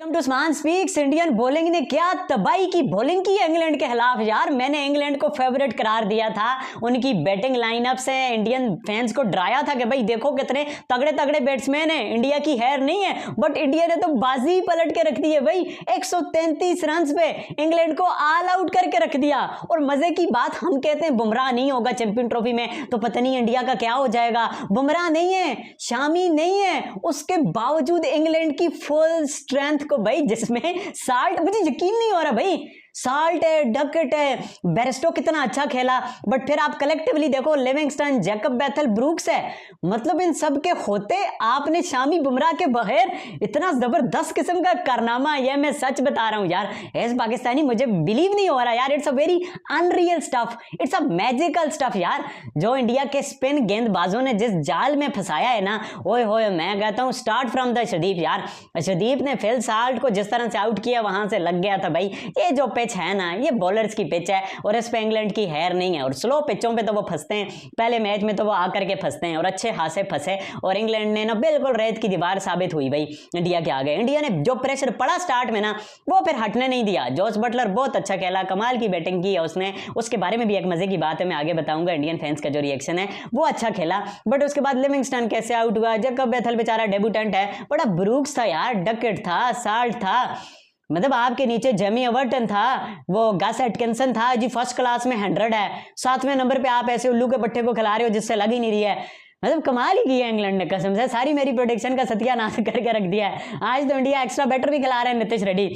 To Usman speaks. Indian bowling ने क्या तबाही की बॉलिंग की इंग्लैंड के खिलाफ यार। मैंने इंग्लैंड को फेवरेट करार दिया था, उनकी बैटिंग लाइनअप से इंडियन फैंस को डराया था कि भाई देखो कितने तगड़े तगड़े बैट्समैन हैं, इंडिया की हैर नहीं है। बट इंडिया ने तो बाजी पलट के रख दी है भाई, 133 रन पे इंग्लैंड को ऑल आउट करके रख दिया। और मजे की बात, हम कहते हैं बुमराह नहीं होगा चैंपियन ट्रॉफी में तो पता नहीं इंडिया का क्या हो जाएगा। बुमराह नहीं है, शामी नहीं है, उसके बावजूद इंग्लैंड की फुल स्ट्रेंथ को भाई, जिसमें साल्ट, मुझे यकीन नहीं हो रहा भाई, साल्ट है, डकट है, बेरेस्टो कितना अच्छा खेला। बट फिर आप कलेक्टिवली देखो, लिविंगस्टन, जैकब बैथल, ब्रूक्स है, मतलब इन सब के होते आपने शामी बुमराह के बगैर इतना जबरदस्त किस्म का कारनामा। ये मैं सच बता रहा हूं यार, एज पाकिस्तानी मुझे बिलीव नहीं हो रहा यार। It's a very unreal stuff, it's a magical stuff यार, जो इंडिया के स्पिन गेंदबाजों ने जिस जाल में फंसाया है ना, ओए होए, मैं कहता हूं स्टार्ट फ्रॉम द अर्शदीप यार। अर्शदीप ने फिल साल्ट को जिस तरह से आउट किया, वहां से लग गया था भाई। ये जो पिच है ना, ये बॉलर्स की पिच है और इस पे इंग्लैंड की हैर नहीं है। और स्लो पिचों पे तो वो फंसते हैं, पहले मैच में तो वो आकर के फंसते हैं और अच्छे खासे फंसे, और इंग्लैंड ने ना बिल्कुल रेत की दीवार साबित हुई भाई इंडिया के आगे। इंडिया ने जो प्रेशर पड़ा स्टार्ट में ना, वो फिर हटने नहीं दिया। जॉस बटलर बहुत अच्छा खेला, कमाल की बैटिंग की है उसने, उसके बारे में भी एक मजे की बात है, मैं आगे बताऊंगा। इंडियन फैंस का जो रिएक्शन है वो अच्छा खेला। बट उसके बाद लिविंगस्टन कैसे आउट हुआ, जैकब बैथल बेचारा डेब्यूटेंट है, बड़ा ब्रूक्स था यार, डकेट था, साल्ट था, मतलब आपके नीचे जेमी एवर्टन था, वो गस एटकिंसन था जी, फर्स्ट क्लास में 100 है, 7वें नंबर पे आप ऐसे उल्लू के पट्टे को खिला रहे हो जिससे लग ही नहीं रही है। मतलब कमाल ही किया इंग्लैंड ने, कसम से सारी मेरी प्रोडिक्शन का सत्यानाश करके रख दिया है। आज तो इंडिया एक्स्ट्रा बैटर भी खिला रहे हैं नीतीश रेड्डी,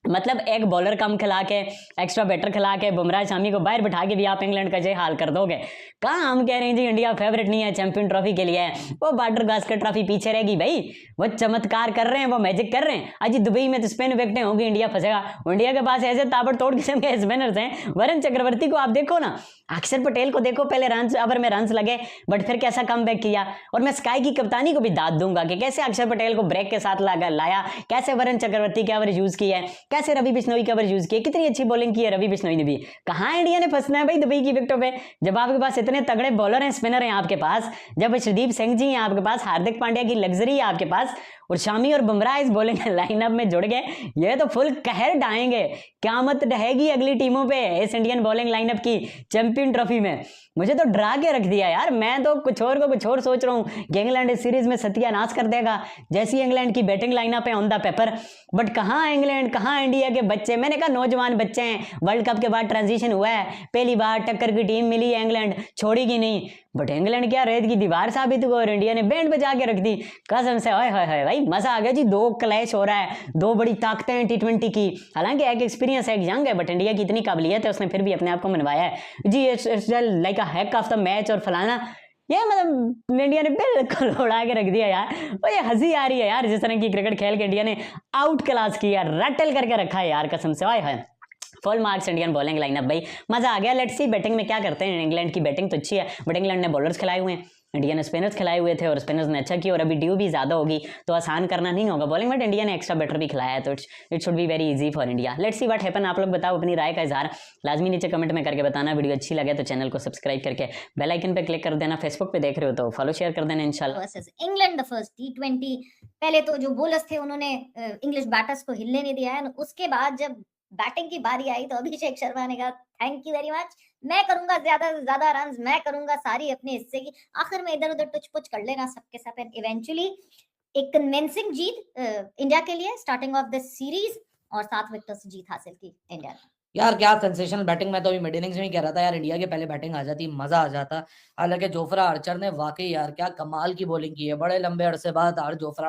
मतलब एक बॉलर कम खिला के, एक्स्ट्रा बैटर खिला के, बुमराह शामी को बाहर बिठा के भी आप इंग्लैंड का ये हाल कर दोगे। कहाँ हम कह रहे हैं जी इंडिया फेवरेट नहीं है चैंपियन ट्रॉफी के लिए, वो बॉर्डर बास्केट ट्रॉफी पीछे रहेगी भाई। वो चमत्कार कर रहे हैं, वो मैजिक कर रहे हैं। आज दुबई में तो स्पिन विकेटें होंगी, इंडिया फंसेगा। इंडिया के पास ऐसे ताबड़तोड़ किस्म के स्पिनर्स हैं। वरुण चक्रवर्ती को आप देखो ना, अक्षर पटेल को देखो, पहले रन ओवर में रन्स लगे बट फिर कैसा कमबैक किया। और मैं स्काई की कप्तानी को भी दाद दूंगा कि कैसे अक्षर पटेल को ब्रेक के साथ लाया, कैसे वरुण चक्रवर्ती की एवरेज यूज की है, कैसे रवि बिश्नोई की एवरेज यूज की है, कितनी अच्छी बॉलिंग की है रवि बिश्नोई ने भी। कहाँ इंडिया ने फंसना है भाई दुबई की विकेटों पे, जब आपके पास इतने तगड़े बॉलर हैं, स्पिनर हैं आपके पास, जब श्रीदीप सिंह जी हैं आपके पास, हार्दिक पांड्या की लग्जरी है आपके पास, और शामी और बुमराह इस बॉलिंग लाइनअप में जुड़ गए, ये तो फुल कहर ढाएंगे। क़यामत ढहेगी अगली टीमों पे इस इंडियन बॉलिंग लाइनअप की चैंपियन ट्रॉफी में। मुझे तो डरा के रख दिया यार, मैं तो कुछ और को कुछ और सोच रहा हूँ कि इंग्लैंड इस सीरीज में सत्यानाश कर देगा, जैसी इंग्लैंड की बैटिंग लाइनअप है ऑन द पेपर। बट कहाँ इंग्लैंड, कहाँ इंडिया के बच्चे, मैंने कहा नौजवान बच्चे हैं, वर्ल्ड कप के बाद ट्रांजिशन हुआ है, पहली बार टक्कर की टीम मिली है, इंग्लैंड छोड़ेगी नहीं। बट इंग्लैंड क्या रेत की दीवार साबित हुआ और इंडिया ने बैंड बजा के रख दी, कसम से। ओए होए होए भाई, मजा आ गया जी। दो क्लैश हो रहा है, दो बड़ी ताकतें हैं T20 की। हालांकि एक एक्सपीरियंस है, एक यंग है, बट इंडिया की इतनी काबिलियत है, उसने फिर भी अपने आप को मनवाया है जी। It's like a hack of the match और फलाना, ये मतलब इंडिया ने बिल्कुल उड़ा के रख दिया यार। और ये हंसी आ रही है यार, जिस तरह की क्रिकेट खेल के इंडिया ने आउट क्लास किया, रटल करके रखा है यार, कसम से। ओए होए, full marks Indian bowling lineup भाई, मजा आ गया। लेट्स सी बैटिंग में क्या करते हैं। इंग्लैंड की बैटिंग तो अच्छी है, बट इंग्लैंड ने बॉलर्स खिलाए हुए हैं, इंडिया ने स्पिनर्स खिलाए हुए थे और स्पिनर्स ने अच्छा किया, और अभी ड्यू भी ज्यादा होगी तो आसान करना नहीं होगा बॉलिंग, बट इंडिया ने एक्स्ट्रा बैटर भी खिलाया है, तो it should be very easy for India. Let's see what happen. आप लोग बताओ, अपनी राय का इजहार लाजमी नीचे कमेंट में करके बताना। वीडियो अच्छी लगे तो चैनल को सब्सक्राइब करके बेल आइकन पे क्लिक कर देना, फेसबुक पे देख रहे हो तो फॉलो शेयर कर देना इंशाल्लाह। Versus England the first T20, पहले तो जो बॉलर्स थे उन्होंने इंग्लिश बैटर्स को हिलने नहीं दिया है, उसके बाद जब बैटिंग की बारी आई तो अभिषेक शर्मा ने कहा थैंक यू वेरी मच, मैं करूंगा ज्यादा से ज्यादा रन, मैं करूंगा सारी अपने हिस्से की। आखिर में इधर उधर टच पुच कर लेना सबके सब, इवेंचुअली एक कन्विंसिंग जीत इंडिया के लिए, स्टार्टिंग ऑफ द सीरीज, और 7 विकेटों से जीत हासिल की इंडिया ने। यार क्या सेंसेशनल बैटिंग। मैं तो अभी मिड इनिंग्स में ही कह रहा था यार, इंडिया के पहले बैटिंग आ जाती, मजा आ जाता। हालांकि जोफ्रा आर्चर ने वाकई यार क्या कमाल की बॉलिंग की है, बड़े लंबे अरसे बाद जोफ्रा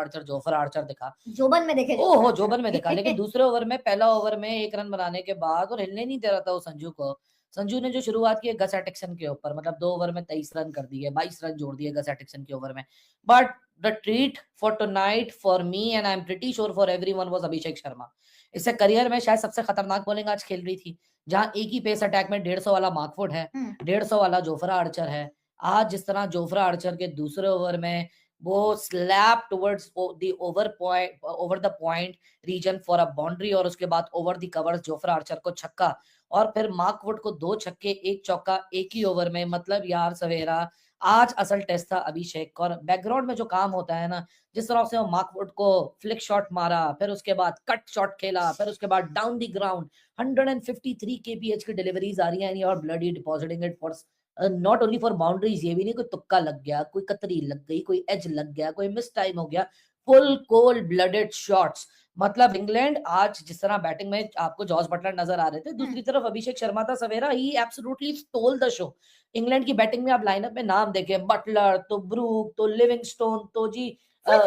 आर्चर दिखा, जोबन में देखे, ओहो जोबन में देखा। लेकिन दूसरे ओवर में, पहला ओवर में 1 रन बनाने के बाद और हिलने नहीं दे रहा था वो संजू को। संजू ने जो शुरुआत की गस एटिक्सन के ऊपर, मतलब 2 ओवर में 23 रन कर दिए, 22 रन जोड़ दिए गस एटिक्सन के ओवर में। But the treat for tonight for me and I am pretty sure for everyone was Abhishek Sharma. इससे करियर में शायद सबसे खतरनाक बॉलिंग आज खेल रही थी, जहां एक ही पेस अटैक में 150 वाला मार्कवुड है, 150 वाला जोफ्रा आर्चर है। आज जिस तरह जोफ्रा आर्चर के दूसरे ओवर में वो slap towards the over the point region for a boundary, और उसके बाद over the covers Jofra Archer को छक्का, और फिर मार्कवुड को 2 छक्के 1 चौका एक ही ओवर में। मतलब यार सवेरा आज असल टेस्ट था अभिषेक का, और बैकग्राउंड में जो काम होता है ना, जिस तरह से वो मार्कवुड को फ्लिक शॉट मारा, फिर उसके बाद कट शॉट खेला, फिर उसके बाद डाउन द ग्राउंड 153 kph की डिलीवरीज आ रही है, and you are bloody depositing it for not only for boundaries. ये भी नहीं कोई तुक्का लग गया, कोई कतरी लग गई, कोई एज लग गया, कोई मिस टाइम हो गया, फुल कोल्ड ब्लडेड शॉट्स। मतलब इंग्लैंड आज जिस तरह बैटिंग में आपको जॉर्ज बटलर नजर आ रहे थे, दूसरी तरफ अभिषेक शर्मा था सवेरा, he absolutely stole the show. England की बैटिंग में आप लाइनअप में नाम देखें, बटलर तो ब्रूक तो लिविंगस्टोन तो जी फुल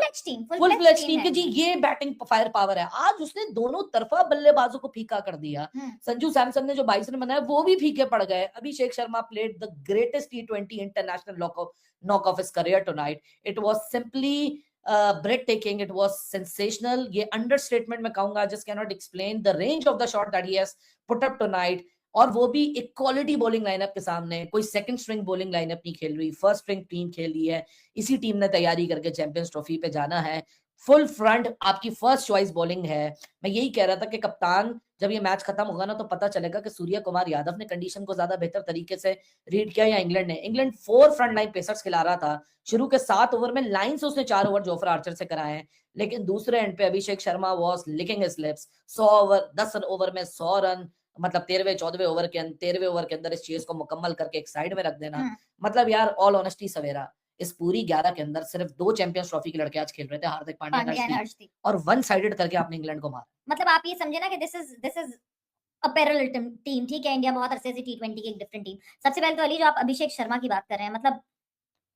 फ्लेज टीम के जी, ये बैटिंग फायर पावर है। आज उसने दोनों तरफा बल्लेबाजों को फीका कर दिया। संजू सैमसन ने जो 22 रन बनाया वो भी फीके पड़ गए। Abhishek Sharma played the greatest T20 international knock of his career tonight. It was simply breathtaking, it was sensational। ये अंडरस्टेटमेंट मैं कहूंगा, just cannot explain the range of the shot that he has put up tonight। और वो भी एक quality bowling lineup के सामने, कोई सेकंड स्ट्रिंग बॉलिंग लाइनअप नहीं खेल रही, फर्स्ट स्ट्रिंग टीम खेल रही है। इसी टीम ने तैयारी करके चैंपियंस ट्रॉफी पे जाना है। फुल फ्रंट आपकी फर्स्ट चॉइस बॉलिंग है। मैं यही कह रहा था कि कप्तान जब ये मैच खत्म होगा ना, तो पता चलेगा कि सूर्य कुमार यादव ने कंडीशन को ज्यादा बेहतर तरीके से रीड किया या इंग्लैंड ने। इंग्लैंड 4 फ्रंट लाइन पेसर्स खिला रहा था। शुरू के 7 ओवर में लाइन से उसने 4 ओवर जोफ्रा आर्चर से कराए हैं, लेकिन दूसरे एंड पे Abhishek Sharma was licking his lips. 10 over में 100 रन, मतलब 13वें ओवर के अंदर इस चीज को मुकम्मल करके एक साइड में रख देना। मतलब यार ऑल ऑनेस्टी सवेरा, इस पूरी 11 के अंदर सिर्फ 2 चैंपियंस ट्रॉफी के लड़के आज खेल रहे थे, हार्दिक पांड्या और वन साइडेड करके आपने इंग्लैंड को मारा। मतलब आप ये समझे ना कि this is a parallel team. ठीक है, इंडिया बहुत अरसे से T20 की एक डिफरेंट टीम। सबसे पहले तो अली, जो आप अभिषेक शर्मा की बात कर रहे हैं, मतलब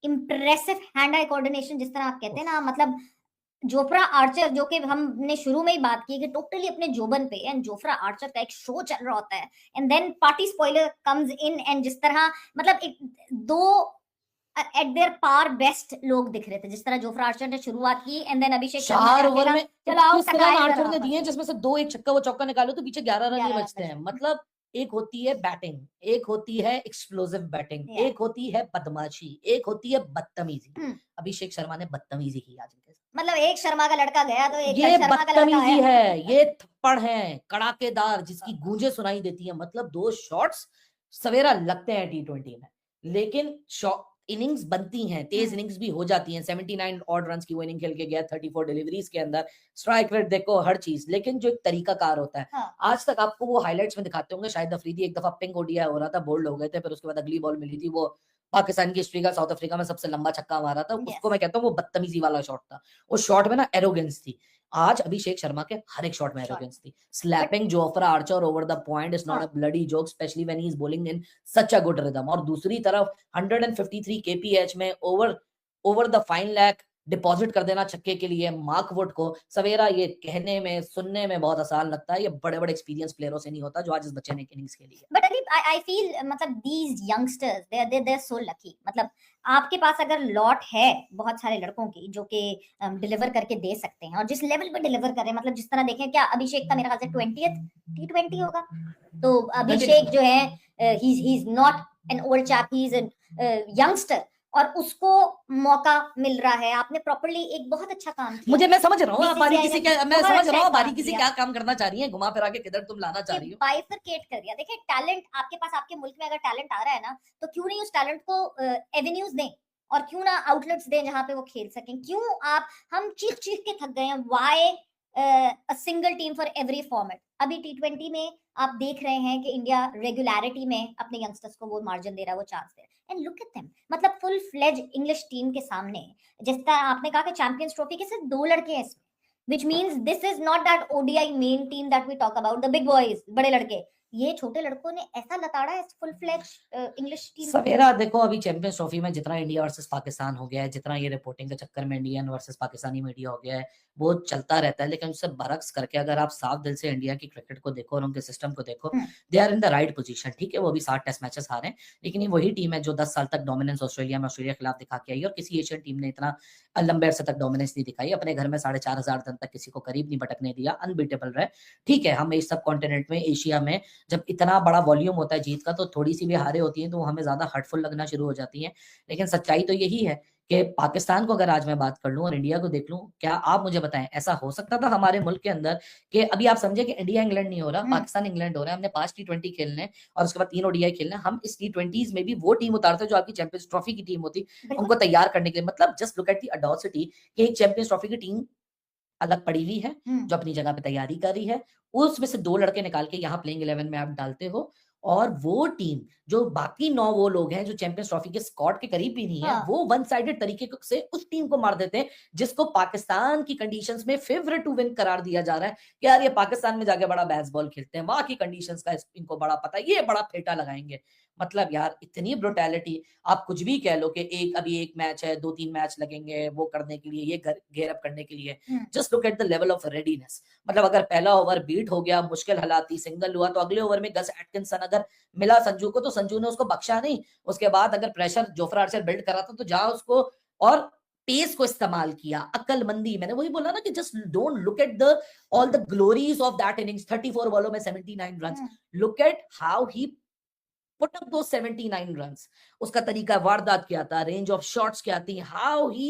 इंप्रेसिव हैंड आई कोऑर्डिनेशन जिस तरह आप कहते हैं ना, मतलब जोफ्रा आर्चर, जो कि हमने शुरू में ही बात की कि टोटली अपने जोबन पे, एंड जोफ्रा आर्चर का एक शो चल रहा होता है, and then party spoiler comes in, and जिस तरह मतलब एक दो एट देयर पार बेस्ट लोग दिख रहे थे, जिस तरह जोफ्रा आर्चर ने शुरुआत की, and then Abhishek Sharma 4 over में चलो आर्चर ने दिए, जिसमें से 2 एक छक्का वो चौका निकालो तो पीछे 11 रन ही बचते हैं। मतलब एक होती है बैटिंग, एक होती है एक्सप्लोसिव बैटिंग, एक होती है बदमाशी, एक होती है बदतमीजी। अभिषेक शर्मा ने बदतमीजी की आज। मतलब एक शर्मा का लड़का गया तो एक ये शर्मा का लड़का बदतमीजी है, ये थप्पड़ है कड़ाकेदार जिसकी गूंजें सुनाई देती है। मतलब 2 शॉट्स सवेरा लगते हैं T20 में, लेकिन इनिंग्स बनती हैं, तेज इनिंग्स भी हो जाती हैं। 79 ऑड रन्स की वो इनिंग खेल के गया, 34 डिलीवरीज के अंदर, स्ट्राइक रेट देखो, हर चीज, लेकिन जो एक तरीकाकार होता है। आज तक आपको वो हाइलाइट्स में दिखाते होंगे, शायद अफरीदी एक दफा पिंक ओडीआई हो रहा था, बोल्ड हो गए थे, फिर उसके बाद अगली बॉल मिली थी, वो पाकिस्तान की हिस्ट्री का साउथ अफ्रीका में सबसे लंबा छक्का मारा था, उसको मैं कहता हूँ वो बदतमीजी वाला शॉट था। उस शॉट में ना एरोगेंस थी। आज अभिषेक शर्मा के हर एक शॉट में एरोगेंस थी। Slapping Jofra Archer over the point is not a bloody joke, specially when he is bowling in such a good rhythm. और दूसरी तरफ 153 kph में over the fine leg deposit कर देना छक्के के लिए मार्कवुड को, सवेरा ये कहने में सुनने में बहुत आसान लगता है, ये बड़े बड़े एक्सपीरियंस प्लेयरों से नहीं होता जो आज इस बच्चे ने इनिंग्स खेली है। बट आई फील मतलब these youngsters they are so lucky. मतलब आपके पास अगर लॉट है बहुत सारे लड़कों की जो कि डिलीवर करके दे सकते हैं, और जिस लेवल पे डिलीवर कर रहे हैं, मतलब जिस तरह देखें, क्या अभिषेक का मेरा ख्याल से 20th T20 होगा, तो अभिषेक जो है he is not an old chap, he is an youngster, और उसको मौका मिल रहा है। आपने प्रॉपर्ली एक बहुत अच्छा काम किया। मैं समझ रहा हूँ आप बारीकी से क्या, मैं समझ रहा हूँ बारीकी से क्या काम करना चाह रही है, घुमा फिरा के किधर तुम लाना चाह रही हो। बाइफरकेट कर दिया। देखिए, टैलेंट आपके पास, आपके मुल्क में अगर टैलेंट आ रहा है ना, तो क्यों नहीं उस टैलेंट को एवेन्यूज दें, और क्यों ना आउटलेट्स दें जहां पे वो खेल सकें। क्यों हम चीख के थक गए हैं, why a single team for every format. अभी T20 में आप देख रहे हैं कि इंडिया रेगुलरिटी में अपने यंगस्टर्स को वो मार्जिन दे रहा है, वो चांस दे रहा है, एंड लुक एट देम। मतलब फुल फ्लेज इंग्लिश टीम के सामने, जिस तरह आपने कहा कि चैंपियंस ट्रॉफी के सिर्फ 2 लड़के हैं इसमें, which means this is not that ODI main team that we talk about, the big boys, बड़े लड़के। ये छोटे लड़कों ने ऐसा लताड़ा है फुल फ्लेज इंग्लिश टीम। सवेरा देखो, अभी चैंपियंस ट्रॉफी में जितना इंडिया वर्सेस पाकिस्तान हो गया है, जितना ये रिपोर्टिंग के चक्कर में इंडियन वर्सेस पाकिस्तानी मीडिया हो गया है, वो चलता रहता है, लेकिन उससे बरक्स करके अगर आप साफ दिल से इंडिया की क्रिकेट को देखो और उनके सिस्टम को देखो, they are in the right position. ठीक है, वो भी 60 टेस्ट मैचेस हारे, लेकिन ये वही टीम है जो 10 साल तक डोमिनेंस ऑस्ट्रेलिया के खिलाफ दिखा के आई, और किसी एशियन टीम ने इतना लंबे अरसे तक डोमिनेंस नहीं दिखाई। अपने घर में 4,500 रन तक किसी को करीब नहीं भटकने दिया, अनबीटेबल रहे। ठीक है, हम इस सब कॉन्टिनेंट में, एशिया में जब इतना बड़ा वॉल्यूम होता है जीत का, तो थोड़ी सी भी हारे होती है तो हमें ज्यादा हर्टफुल लगना शुरू हो जाती है, लेकिन सच्चाई तो यही है कि पाकिस्तान को अगर आज मैं बात कर लूं और इंडिया को देख लूं, क्या आप मुझे बताएं ऐसा हो सकता था हमारे मुल्क के अंदर कि अभी आप समझे कि इंडिया इंग्लैंड नहीं हो रहा, पाकिस्तान इंग्लैंड हो रहा है, हमने 5 T20 खेलने हैं और उसके बाद 3 ODI खेलने हैं, हम इस T20s में भी वो टीम उतारते जो आपकी चैंपियंस ट्रॉफी की टीम होती, उनको तैयार करने के लिए। मतलब जस्ट लुक एट द अडॉसिटी कि एक चैंपियंस ट्रॉफी की टीम अलग पड़ी हुई है जो अपनी जगह पे तैयारी कर रही है, उसमें से 2 लड़के निकाल के यहाँ प्लेइंग 11 में आप डालते हो, और वो टीम जो बाकी 9 वो लोग हैं जो चैंपियंस ट्रॉफी के स्क्वाड के करीब भी नहीं है, वो वन साइडेड तरीके से उस टीम को मार देते हैं जिसको पाकिस्तान की कंडीशंस में फेवरेट टू विन करार दिया जा रहा है कि यार ये पाकिस्तान में जाके बड़ा बेसबॉल खेलते हैं, वहां की कंडीशंस का इनको बड़ा पता है, ये बड़ा फेटा लगाएंगे। मतलब यार इतनी ब्रुटैलिटी, आप कुछ भी कह लो कि अभी एक मैच है, 2-3 मैच लगेंगे वो करने के लिए, ये गेयर अप करने के लिए। Just look at the level of readiness. मतलब अगर पहला ओवर बीट हो गया, मुश्किल हालाती, सिंगल हुआ, तो अगले ओवर में गस एटकिंसन अगर मिला संजू को तो संजू ने उसको बख्शा नहीं। उसके बाद अगर प्रेशर जोफ्रा आर्चर बिल्ड करा था तो जहां उसको और पेस को इस्तेमाल किया, अक्लमंदी। मैंने वही बोला ना कि just don't look at the all the glories of that innings, 34 बॉलों में 79 run. Look at how he put up those 79 runs. उसका तरीका वारदात क्या था, रेंज ऑफ शॉट्स क्या थी, how he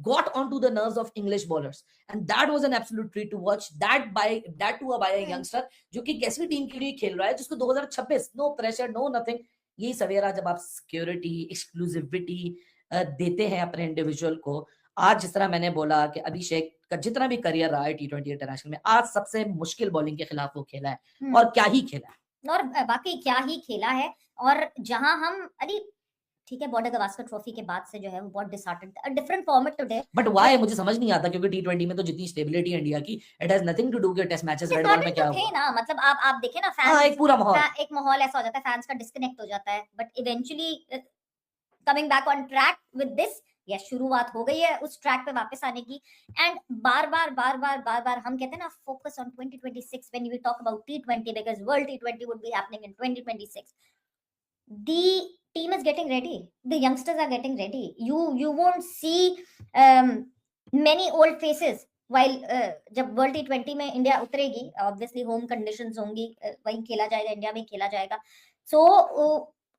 got onto the nerves of English bowlers, and that was an absolute treat to watch that by a youngster जो कि कैसी टीम के लिए खेल रहा है, जिसको 2026 नो प्रेशर नो नथिंग। ये सवेरा जब आप सिक्योरिटी एक्सक्लूसिविटी देते हैं अपने इंडिविजुअल को, आज जिस तरह मैंने बोला कि अभिषेक का जितना भी करियर रहा है T20 इंटरनेशनल में, आज सबसे मुश्किल बॉलिंग के खिलाफ वो खेला है, और क्या ही खेला है, और बाकी क्या ही खेला है। और जहां हम अरे ठीक है, बॉर्डर गवास्कर ट्रॉफी के बाद से जो है वो बहुत डिसहार्टेंड था, different format today. But why मुझे समझ नहीं आता, क्योंकि T20 में तो जितनी स्टेबिलिटी है इंडिया की, it has nothing to do with test matches. Red ball में क्या हुआ ना, मतलब आप देखें ना, फैंस एक पूरा माहौल, एक माहौल ऐसा हो जाता है, फैंस का डिस्कनेक्ट हो जाता है, but eventually coming back on track with this, या शुरुआत हो गई है उस ट्रैक पे वापस आने की। एंड बार बार हम कहते हैं ना, focus on 2026 when we talk about T20 because world T20 would be happening in 2026। The team is getting ready, the youngsters are getting ready. You won't see many old faces while जब world T20 में India उतरेगी, obviously home conditions होंगी, वहीं खेला जाएगा, India में खेला जाएगा। सो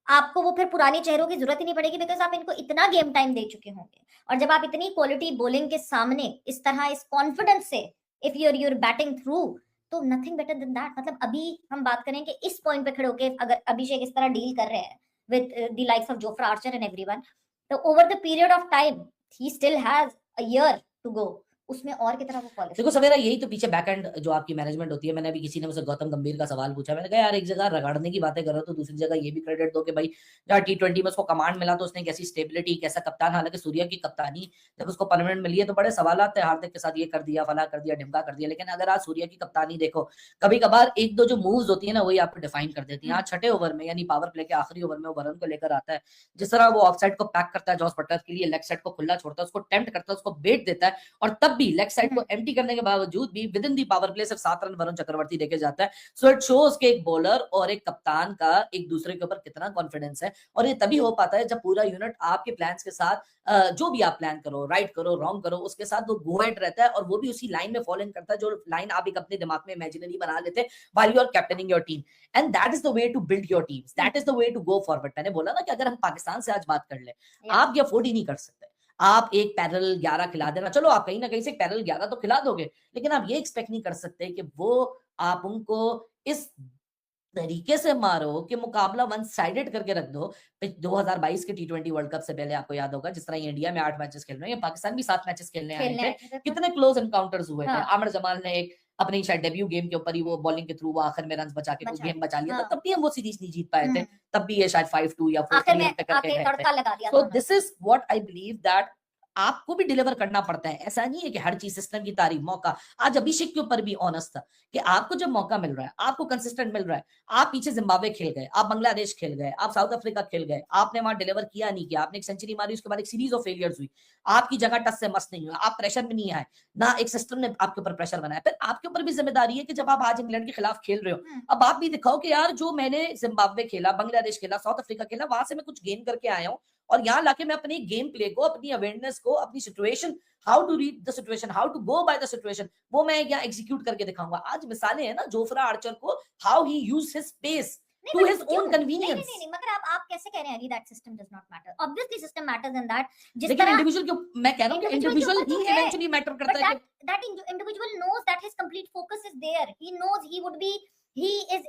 आपको वो फिर पुराने चेहरों की जरूरत ही नहीं पड़ेगी, बिकॉज आप इनको इतना गेम टाइम दे चुके होंगे। और जब आप इतनी क्वालिटी बॉलिंग के सामने इस तरह इस कॉन्फिडेंस से इफ यूर बैटिंग थ्रू, तो नथिंग बेटर देन दैट। मतलब अभी हम बात करें कि इस पॉइंट पे खड़े होके अगर अभिषेक इस तरह डील कर रहे हैं with the likes of Jofra Archer and everyone, तो over the period of time he still has a year to go, उसमें और कितना वो पॉलिश। देखो सवेरा, यही तो पीछे बैकएंड जो आपकी मैनेजमेंट होती है। मैंने अभी किसी ने मुझसे गौतम गंभीर का सवाल पूछा, मैंने कहा यार एक जगह रगड़ने की बातें कर रहे हो तो दूसरी जगह ये भी क्रेडिट दो कि भाई जहाँ T20 में उसको कमांड मिला तो उसने कैसी स्टेबिलिटी, कैसा कप्तान, हालांकि सूर्या की कप्तानी जब उसको परमानेंट मिली है तो बड़े सवाल आते हैं, हार्दिक के साथ ये कर दिया, फला कर दिया, ढिमका कर दिया। लेकिन अगर आज सूर्या की कप्तानी देखो, कभी कभार एक दो जो मूव्स होती है ना, वही आपको डिफाइन कर देती है। आज छठे ओवर में यानी पावर प्ले के आखिरी ओवर में वो वरुण को लेकर आता है, जिस तरह वो ऑफ साइड को पैक करता है जॉस बटलर के लिए, लेग साइड को खुला छोड़ता है, उसको टेम्प्ट करता है, उसको बेट देता है, और तब भी लेग साइड को एम्प्टी करने के बावजूद भी with in the power play सिर्फ 7 रन वरुण चक्रवर्ती देके जाता है। सो इट शोज कि एक बॉलर और एक कप्तान का एक दूसरे के ऊपर कितना कॉन्फिडेंस है, और ये तभी हो पाता है जब पूरा यूनिट आपके प्लान्स के साथ, जो भी आप प्लान करो, राइट करो, रॉन्ग करो, उसके साथ वो गो एट रहता है, और वो भी उसी लाइन में फॉलो इन करता है जो लाइन आप एक अपने दिमाग में इमेजिनरी बना लेते हैं while you are captaining your team. And that is the way to build your teams, that is the way to go forward. मैंने बोला ना कि अगर हम पाकिस्तान से आज बात कर ले, आप ये अफोर्ड ही नहीं कर सकते। आप एक पैरेलल 11 खिला देना, चलो आप कहीं ना कहीं से पैरेलल 11 तो खिला दोगे, लेकिन आप ये एक्सपेक्ट नहीं कर सकते कि वो आप उनको इस तरीके से मारो कि मुकाबला वन साइडेड करके रख दो। 2022 के T20 वर्ल्ड कप से पहले आपको याद होगा, जिस तरह ये इंडिया में 8 मैचेस खेल रहे हैं, पाकिस्तान भी 7 मैचेस खेलने आए थे, कितने क्लोज एनकाउंटर्स हुए थे। आमिर जमाल ने एक अपनी शायद डेब्यू गेम के ऊपर ही वो बॉलिंग के थ्रू वो आखिर में रन बचा के कुछ गेम बचा लिया था, तब भी हम वो सीरीज नहीं जीत पाए थे, तब भी ये शायद 5-2 या 4-3 पे करके गए थे। So this is what I believe that आपको भी डिलीवर करना पड़ता है। ऐसा नहीं है कि हर चीज सिस्टम की तारीफ, मौका। आज अभिषेक के ऊपर भी ऑनेस्ट था कि आपको जब मौका मिल रहा है, आपको कंसिस्टेंट मिल रहा है, आप पीछे जिम्बाब्वे खेल गए, आप बांग्लादेश खेल गए, आप साउथ अफ्रीका खेल गए, आपने वहां डिलीवर किया नहीं किया, आपने एक सेंचुरी मारी, उसके बाद एक सीरीज ऑफ फेलियर्स हुई, आपकी जगह टस से मस नहीं हुआ, आप प्रेशर में नहीं आए, ना एक सिस्टम ने आपके ऊपर प्रेशर बनाया। फिर आपके ऊपर भी जिम्मेदारी है कि जब आप आज इंग्लैंड के खिलाफ खेल रहे हो, अब आप भी दिखाओ कि यार जो मैंने जिम्बाब्वे खेला, बांग्लादेश खेला, साउथ अफ्रीका खेला, वहां से मैं कुछ गेन करके आया हूँ, और यहाँ लाके मैं अपनी गेम प्ले को, अपनी अवेयरनेस को, अपनी situation, how to read the situation, how to go by the situation, वो मैं यहाँ एग्जीक्यूट करके दिखाऊंगा। आज मिसालें हैं ना जोफ्रा आर्चर को, how he used his space नहीं, to but his क्यों? own नहीं, convenience. नहीं, मगर आप कैसे कह रहे हैं Ali that system does not matter? Obviously system matters in that जिस लेकिन तरह इंडिविजुअल क्यों, मैं कह रहा हूँ कि Individual के इंडिविजुअल ऊपर ही तो है, इवेंचुअली मैटर but करता है कि that individual knows that his complete focus is there. He knows he is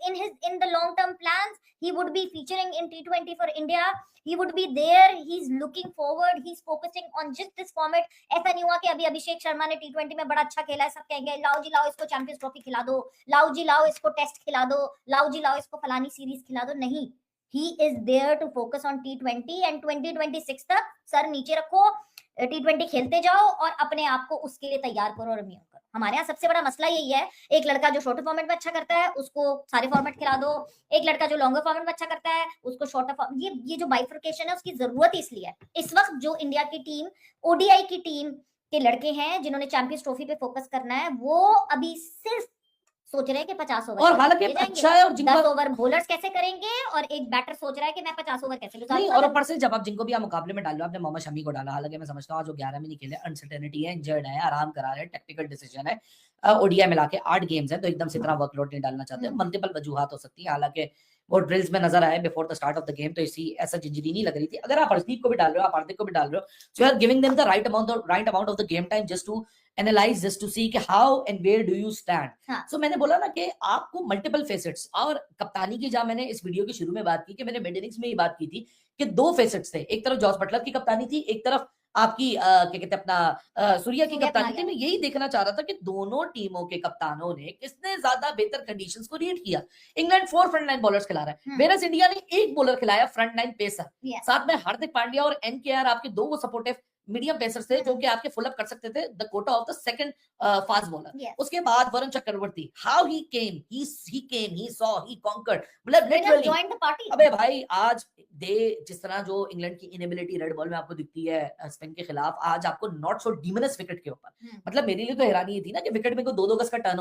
in the long term plans. He would be featuring in T20 for India. He would be there. He's looking forward. He's focusing on just this format. ऐसा नहीं हुआ कि अभी अभिषेक शर्मा ने T20 में बड़ा अच्छा खेला है, सब कहेंगे लाओ जी लाओ इसको चैंपियंस ट्रॉफी खिला दो, लाओ जी लाओ इसको टेस्ट खिला दो, लाओ जी लाओ इसको फलानी सीरीज खिला दो। नहीं, he is there to focus on T20 and 2026 तक सर नीचे रखो, T20 खेलते जाओ और अपने आप को उसके लिए तैयार करो और इम्यून करो। हमारे यहाँ सबसे बड़ा मसला यही है, एक लड़का जो शॉर्टर फॉर्मेट में अच्छा करता है उसको सारे फॉर्मेट खिला दो, एक लड़का जो लॉन्गर फॉर्मेट में अच्छा करता है उसको शॉर्टर फॉर्मेट। ये जो बाइफर्केशन है उसकी जरूरत इसलिए है। इस वक्त जो इंडिया की टीम, ओडीआई की टीम के लड़के हैं जिन्होंने चैंपियंस ट्रॉफी पे फोकस करना है, वो अभी सिर्फ सोच रहे हैं कि 50 ओवर और हालांकि अच्छा है, और 10 ओवर बॉलर्स कैसे करेंगे, और एक बैटर सोच रहा है कि मैं 50 ओवर कैसे नहीं, और ऊपर से जब आप जिनको भी आप मुकाबले में डाल रहे हो, आपने मोहम्मद शमी को डाला, हालांकि मैं समझता हूँ आज वो 11 में नहीं खेले, अनसर्टेनिटी है, इंजर्ड है, आराम करा रहे हैं, टेक्निकल डिसीजन है, ओडीआई मिला के 8 गेम्स है, तो एकदम से इतना वर्कलोड नहीं डालना चाहते, मल्टीपल वजूहात हो सकती है, हालांकि वो ड्रिल्स में नजर आए before the start of the game, तो इसी ऐसा इंजरी नहीं लग रही थी। अगर आप हर्षदीप को भी डाल रहे हो, आप हार्दिक को भी डाल रहे हो, so you are giving them the right amount of the game time just to analyse, just to see कि how and where do you stand. So मैंने बोला ना कि आपको मल्टीपल फेसेट्स, और कप्तानी की जहां मैंने इस वीडियो की शुरू में बात की कि मैंने मिड इनिंग्स में ही बात की थी कि 2 फेसेट्स थे, एक तरफ जॉस बटलर की कप्तानी थी, एक तरफ आपकी क्या कहते हैं अपना सूर्या की कप्तानी थी। मैं यही देखना चाह रहा था कि दोनों टीमों के कप्तानों ने किसने ज्यादा बेहतर कंडीशंस को रीड किया। इंग्लैंड 4 फ्रंट लाइन बॉलर्स खिला रहा है, वेरस इंडिया ने 1 बॉलर खिलाया फ्रंट लाइन पेसर, साथ में हार्दिक पांड्या और एनकेआर आपके 2 सपोर्टिव मीडियम पेसर्स थे जो कि आपके फुल अप कर सकते थे the quota of the second fast bowler. उसके बाद Varun Chakravarthy, how he came, he saw, he conquered, मतलब लिटरली जॉइन द पार्टी। अबे भाई आज जिस तरह जो इंग्लैंड की इनेबिलिटी रेड बॉल में आपको दिखती है स्पिन के खिलाफ, आज आपको नॉट सो डीमनस विकेट के ऊपर, मतलब मेरे लिए तो हैरानी ये थी ना कि विकेट में को 2-2 गज का टर्न